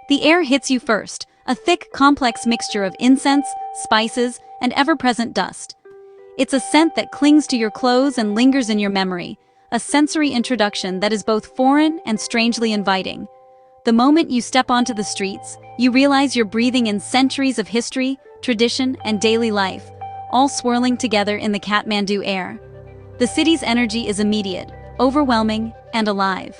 The air hits you first, a thick, complex mixture of incense, spices, and ever-present dust. It's a scent that clings to your clothes and lingers in your memory, a sensory introduction that is both foreign and strangely inviting. The moment you step onto the streets, you realize you're breathing in centuries of history, tradition, and daily life, all swirling together in the Kathmandu air. The city's energy is immediate, overwhelming, and alive.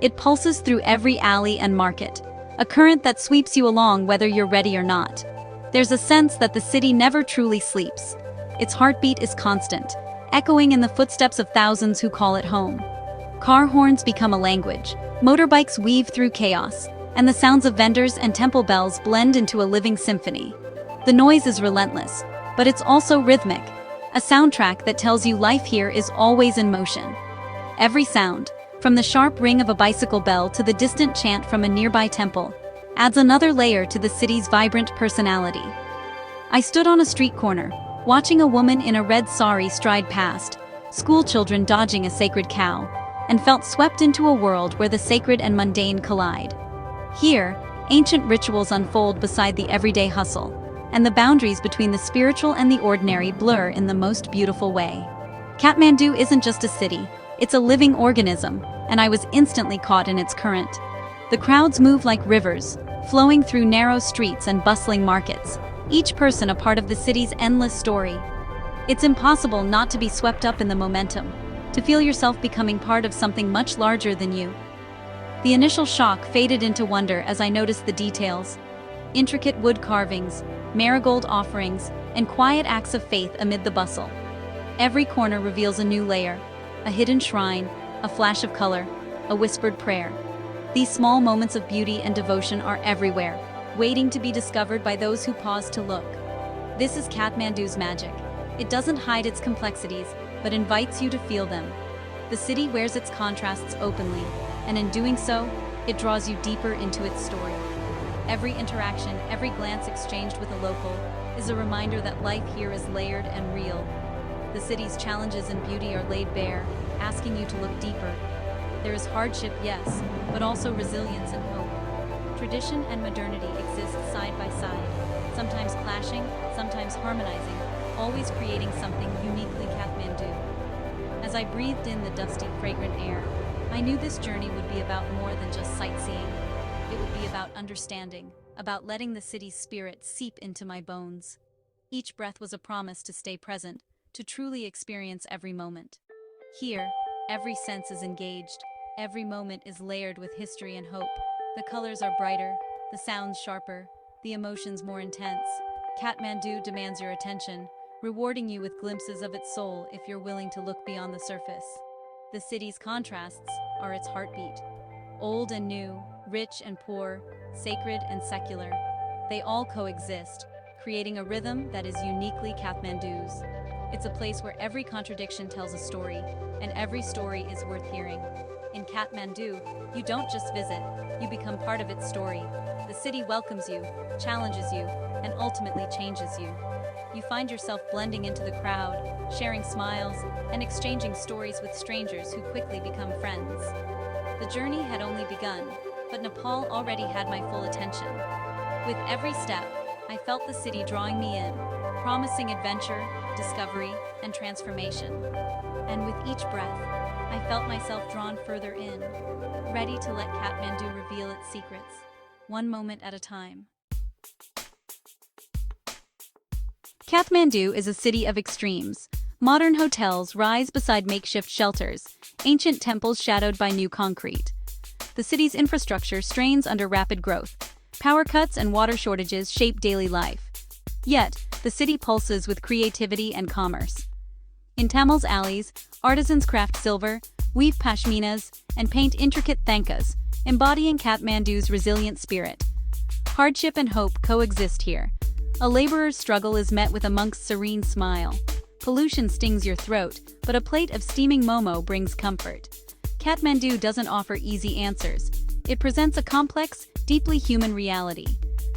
It pulses through every alley and market, a current that sweeps you along whether you're ready or not. There's a sense that the city never truly sleeps. Its heartbeat is constant, echoing in the footsteps of thousands who call it home. Car horns become a language, motorbikes weave through chaos, and the sounds of vendors and temple bells blend into a living symphony. The noise is relentless, but it's also rhythmic, a soundtrack that tells you life here is always in motion. Every sound, from the sharp ring of a bicycle bell to the distant chant from a nearby temple, adds another layer to the city's vibrant personality. I stood on a street corner, watching a woman in a red sari stride past, schoolchildren dodging a sacred cow, and felt swept into a world where the sacred and mundane collide. Here, ancient rituals unfold beside the everyday hustle, and the boundaries between the spiritual and the ordinary blur in the most beautiful way. Kathmandu isn't just a city, it's a living organism, and I was instantly caught in its current. The crowds move like rivers, flowing through narrow streets and bustling markets, each person a part of the city's endless story. It's impossible not to be swept up in the momentum, to feel yourself becoming part of something much larger than you. The initial shock faded into wonder as I noticed the details: intricate wood carvings, marigold offerings, and quiet acts of faith amid the bustle. Every corner reveals a new layer, a hidden shrine, a flash of color, a whispered prayer. These small moments of beauty and devotion are everywhere, waiting to be discovered by those who pause to look. This is Kathmandu's magic. It doesn't hide its complexities, but invites you to feel them. The city wears its contrasts openly, and in doing so, it draws you deeper into its story. Every interaction, every glance exchanged with a local, is a reminder that life here is layered and real. The city's challenges and beauty are laid bare, asking you to look deeper. There is hardship, yes, but also resilience and hope. Tradition and modernity exist side by side, sometimes clashing, sometimes harmonizing, always creating something uniquely Kathmandu. As I breathed in the dusty, fragrant air, I knew this journey would be about more than just sightseeing. It would be about understanding, about letting the city's spirit seep into my bones. Each breath was a promise to stay present, to truly experience every moment. Here, every sense is engaged, every moment is layered with history and hope. The colors are brighter, the sounds sharper, the emotions more intense. Kathmandu demands your attention, rewarding you with glimpses of its soul if you're willing to look beyond the surface. The city's contrasts are its heartbeat. Old and new, rich and poor, sacred and secular. They all coexist, creating a rhythm that is uniquely Kathmandu's. It's a place where every contradiction tells a story, and every story is worth hearing. In Kathmandu, you don't just visit, you become part of its story. The city welcomes you, challenges you, and ultimately changes you. You find yourself blending into the crowd, sharing smiles, and exchanging stories with strangers who quickly become friends. The journey had only begun, but Nepal already had my full attention. With every step, I felt the city drawing me in, promising adventure, discovery, and transformation. And with each breath, I felt myself drawn further in, ready to let Kathmandu reveal its secrets, one moment at a time. Kathmandu is a city of extremes. Modern hotels rise beside makeshift shelters, ancient temples shadowed by new concrete. The city's infrastructure strains under rapid growth. Power cuts and water shortages shape daily life. Yet, the city pulses with creativity and commerce. In Tamil's alleys, artisans craft silver, weave pashminas, and paint intricate thankas, embodying Kathmandu's resilient spirit. Hardship and hope coexist here. A laborer's struggle is met with a monk's serene smile. Pollution stings your throat, but a plate of steaming momo brings comfort. Kathmandu doesn't offer easy answers. It presents a complex, deeply human reality.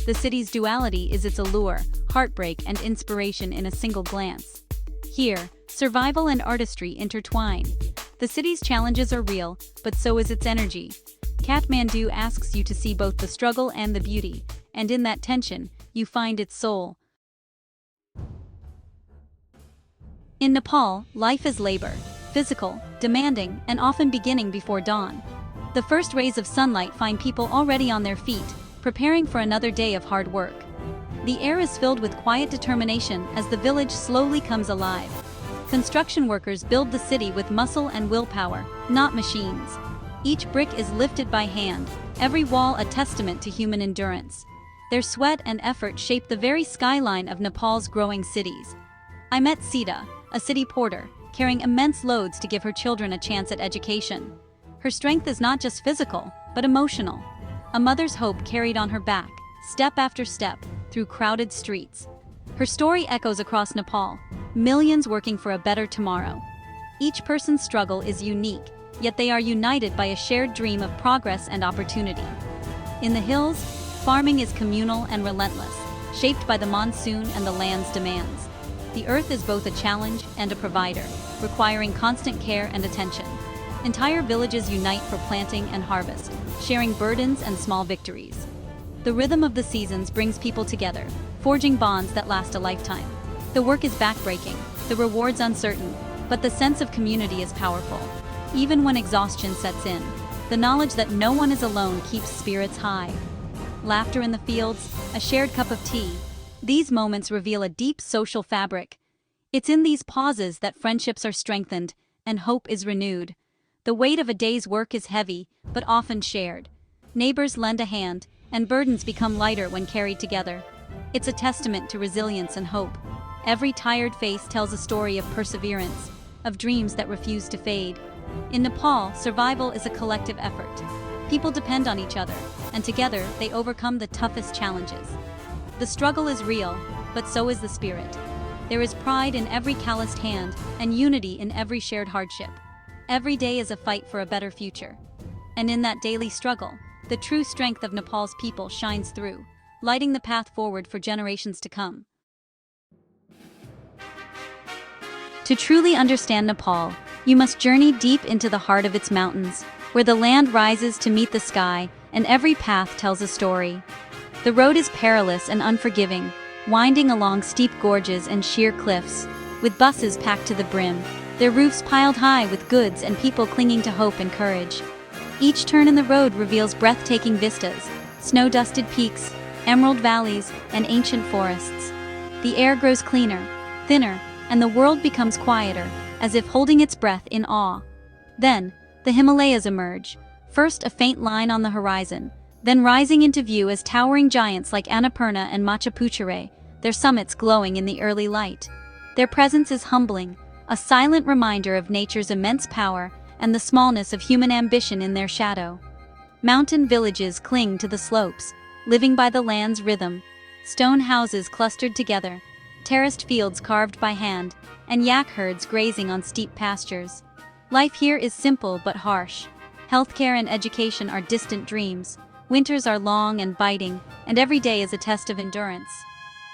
The city's duality is its allure, heartbreak, and inspiration in a single glance. Here, survival and artistry intertwine. The city's challenges are real, but so is its energy. Kathmandu asks you to see both the struggle and the beauty, and in that tension, you find its soul. In Nepal, life is labor, physical, demanding, and often beginning before dawn. The first rays of sunlight find people already on their feet, preparing for another day of hard work. The air is filled with quiet determination as the village slowly comes alive. Construction workers build the city with muscle and willpower, not machines. Each brick is lifted by hand, every wall a testament to human endurance. Their sweat and effort shape the very skyline of Nepal's growing cities. I met Sita, a city porter, carrying immense loads to give her children a chance at education. Her strength is not just physical, but emotional. A mother's hope carried on her back, step after step, through crowded streets. Her story echoes across Nepal, millions working for a better tomorrow. Each person's struggle is unique, yet they are united by a shared dream of progress and opportunity. In the hills, farming is communal and relentless, shaped by the monsoon and the land's demands. The earth is both a challenge and a provider, requiring constant care and attention. Entire villages unite for planting and harvest, sharing burdens and small victories. The rhythm of the seasons brings people together, forging bonds that last a lifetime. The work is backbreaking, the rewards uncertain, but the sense of community is powerful. Even when exhaustion sets in, the knowledge that no one is alone keeps spirits high. Laughter in the fields, a shared cup of tea. These moments reveal a deep social fabric. It's in these pauses that friendships are strengthened and hope is renewed. The weight of a day's work is heavy, but often shared. Neighbors lend a hand, and burdens become lighter when carried together. It's a testament to resilience and hope. Every tired face tells a story of perseverance, of dreams that refuse to fade. In Nepal, survival is a collective effort. People depend on each other, and together they overcome the toughest challenges. The struggle is real, but so is the spirit. There is pride in every calloused hand, and unity in every shared hardship. Every day is a fight for a better future. And in that daily struggle, the true strength of Nepal's people shines through, lighting the path forward for generations to come. To truly understand Nepal, you must journey deep into the heart of its mountains, where the land rises to meet the sky and every path tells a story. The road is perilous and unforgiving, winding along steep gorges and sheer cliffs, with buses packed to the brim, their roofs piled high with goods and people clinging to hope and courage. Each turn in the road reveals breathtaking vistas, snow-dusted peaks, emerald valleys, and ancient forests. The air grows cleaner, thinner, and the world becomes quieter, as if holding its breath in awe. Then, the Himalayas emerge, first a faint line on the horizon, then rising into view as towering giants like Annapurna and Machu Picchu, their summits glowing in the early light. Their presence is humbling, a silent reminder of nature's immense power and the smallness of human ambition in their shadow. Mountain villages cling to the slopes, living by the land's rhythm. Stone houses clustered together, terraced fields carved by hand, and yak herds grazing on steep pastures. Life here is simple but harsh. Healthcare and education are distant dreams. Winters are long and biting, and every day is a test of endurance.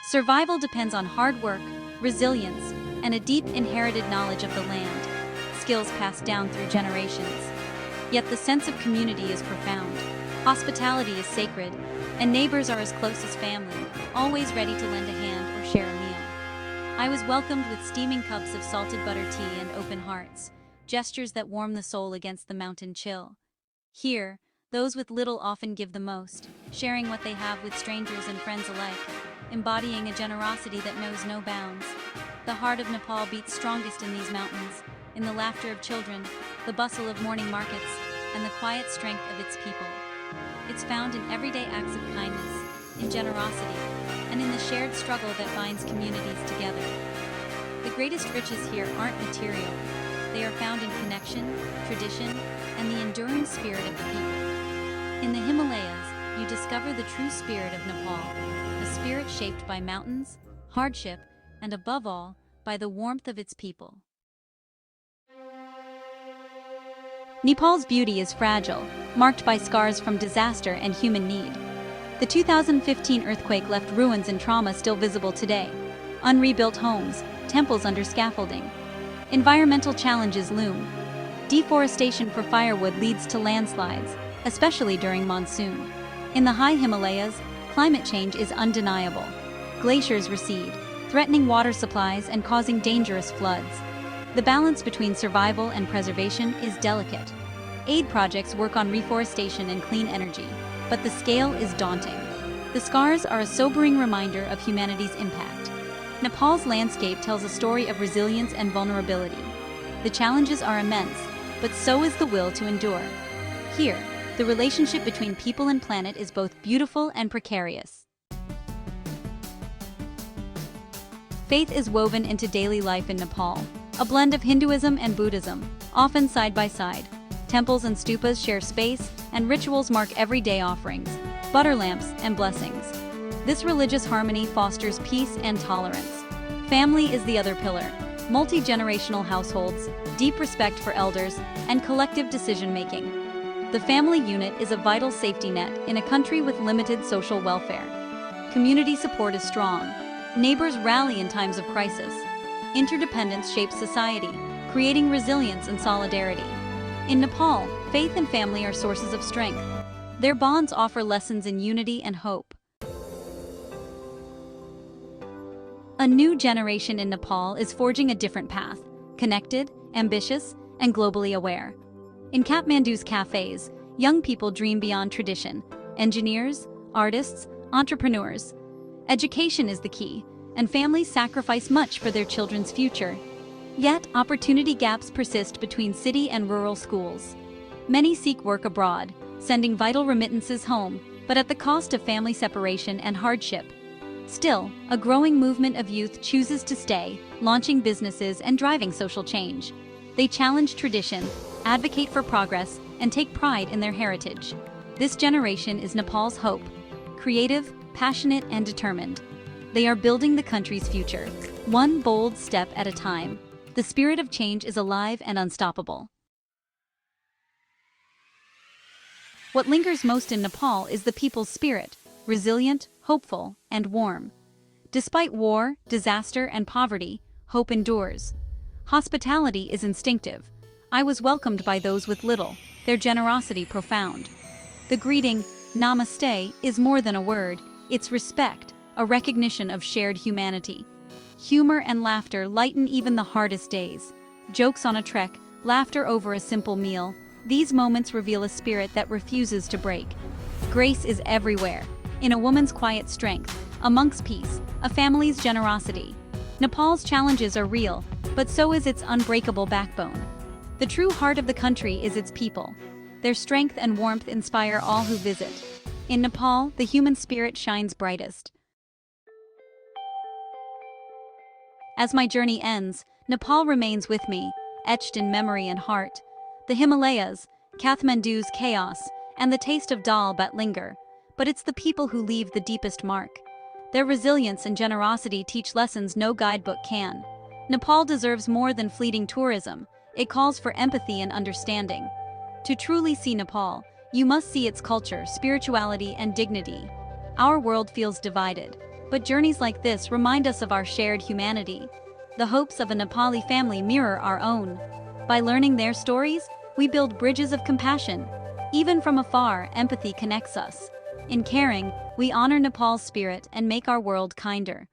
Survival depends on hard work, resilience, and a deep inherited knowledge of the land, skills passed down through generations. Yet the sense of community is profound. Hospitality is sacred, and neighbors are as close as family, always ready to lend a hand or share a meal. I was welcomed with steaming cups of salted butter tea and open hearts, gestures that warm the soul against the mountain chill. Here, those with little often give the most, sharing what they have with strangers and friends alike, embodying a generosity that knows no bounds. The heart of Nepal beats strongest in these mountains, in the laughter of children, the bustle of morning markets, and the quiet strength of its people. It's found in everyday acts of kindness, in generosity, and in the shared struggle that binds communities together. The greatest riches here aren't material. They are found in connection, tradition, and the enduring spirit of the people. In the Himalayas, you discover the true spirit of Nepal, a spirit shaped by mountains, hardship, and above all, by the warmth of its people. Nepal's beauty is fragile, marked by scars from disaster and human need. The 2015 earthquake left ruins and trauma still visible today. Unrebuilt homes, temples under scaffolding. Environmental challenges loom. Deforestation for firewood leads to landslides, especially during monsoon. In the high Himalayas, climate change is undeniable. Glaciers recede, threatening water supplies and causing dangerous floods. The balance between survival and preservation is delicate. Aid projects work on reforestation and clean energy, but the scale is daunting. The scars are a sobering reminder of humanity's impact. Nepal's landscape tells a story of resilience and vulnerability. The challenges are immense, but so is the will to endure. Here, the relationship between people and planet is both beautiful and precarious. Faith is woven into daily life in Nepal, a blend of Hinduism and Buddhism, often side by side. Temples and stupas share space, and rituals mark everyday offerings, butter lamps, and blessings. This religious harmony fosters peace and tolerance. Family is the other pillar. Multi-generational households, deep respect for elders, and collective decision-making. The family unit is a vital safety net in a country with limited social welfare. Community support is strong. Neighbors rally in times of crisis. Interdependence shapes society, creating resilience and solidarity. In Nepal, faith and family are sources of strength. Their bonds offer lessons in unity and hope. A new generation in Nepal is forging a different path, connected, ambitious, and globally aware. In Kathmandu's cafes, young people dream beyond tradition. Engineers, artists, entrepreneurs. Education is the key, and families sacrifice much for their children's future. Yet, opportunity gaps persist between city and rural schools. Many seek work abroad, sending vital remittances home, but at the cost of family separation and hardship. Still, a growing movement of youth chooses to stay, launching businesses and driving social change. They challenge tradition, advocate for progress, and take pride in their heritage. This generation is Nepal's hope, creative, passionate, and determined. They are building the country's future, one bold step at a time. The spirit of change is alive and unstoppable. What lingers most in Nepal is the people's spirit, resilient, hopeful, and warm. Despite war, disaster, and poverty, hope endures. Hospitality is instinctive. I was welcomed by those with little, their generosity profound. The greeting, Namaste, is more than a word, it's respect, a recognition of shared humanity. Humor and laughter lighten even the hardest days. Jokes on a trek, laughter over a simple meal. These moments reveal a spirit that refuses to break. Grace is everywhere, in a woman's quiet strength, a monk's peace, a family's generosity. Nepal's challenges are real, but so is its unbreakable backbone. The true heart of the country is its people. Their strength and warmth inspire all who visit. In Nepal, the human spirit shines brightest. As my journey ends, Nepal remains with me, etched in memory and heart. The Himalayas, Kathmandu's chaos, and the taste of dal bhat linger, but it's the people who leave the deepest mark. Their resilience and generosity teach lessons no guidebook can. Nepal deserves more than fleeting tourism. It calls for empathy and understanding. To truly see Nepal, you must see its culture, spirituality, and dignity. Our world feels divided, but journeys like this remind us of our shared humanity. The hopes of a Nepali family mirror our own. By learning their stories, we build bridges of compassion. Even from afar, empathy connects us. In caring, we honor Nepal's spirit and make our world kinder.